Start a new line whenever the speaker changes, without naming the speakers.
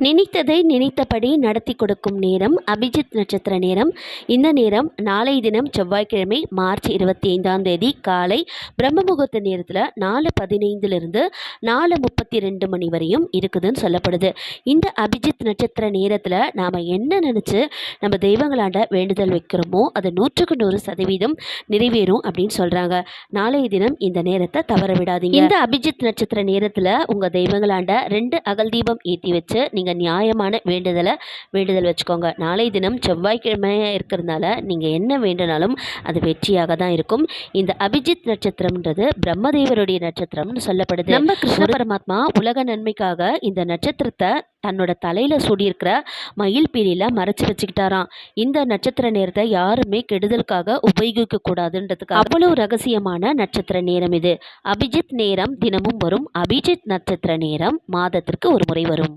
நினைத்ததை நினைத்தபடி நடத்தி கொடுக்கும் நேரம் அபிஜித் நட்சத்திர நேரம். இந்த நேரம் நாளை தினம் செவ்வாய்க்கிழமை மார்ச் 25ஆம் தேதி காலை பிரம்ம முகூர்த்த நேரத்தில் 4:15 4:32 மணி வரையும் இருக்குதுன்னு சொல்லப்படுது. இந்த அபிஜித் நட்சத்திர நேரத்தில் நாம் என்ன நினச்சி நம்ம தெய்வங்களாண்ட வேண்டுதல் வைக்கிறோமோ அது 100% நிறைவேறும் அப்படின்னு சொல்கிறாங்க. நாளைய தினம் இந்த நேரத்தை தவற விடாதீங்க. இந்த அபிஜித் நட்சத்திர நேரத்தில் உங்கள் தெய்வங்களாண்ட 2 அகல் தீபம் ஏற்றி வச்சு நீங்கள் நியாயமான வேண்டுதல் வச்சுக்கோங்க. நாளை தினம் செவ்வாய்க்கிழமையாக இருக்கிறதுனால நீங்கள் என்ன வேண்டுனாலும் அது வெற்றியாக தான் இருக்கும். இந்த அபிஜித் நட்சத்திரம்ன்றது பிரம்மதேவருடைய நட்சத்திரம்னு சொல்லப்படுது. நம்ம கிருஷ்ண பரமாத்மா உலக நன்மைக்காக இந்த நட்சத்திரத்தை தன்னோட தலையில சூடியிருக்கிற மயில் பீலியில மறைச்சு வச்சுக்கிட்டாராம். இந்த நட்சத்திர நேரத்தை யாருமே கெடுதலுக்காக உபயோகிக்க கூடாதுன்றதுக்கு அவ்வளவு ரகசியமான நட்சத்திர நேரம் இது. அபிஜித் நேரம் தினமும் வரும். அபிஜித் நட்சத்திர நேரம் மாதத்திற்கு ஒரு முறை வரும்.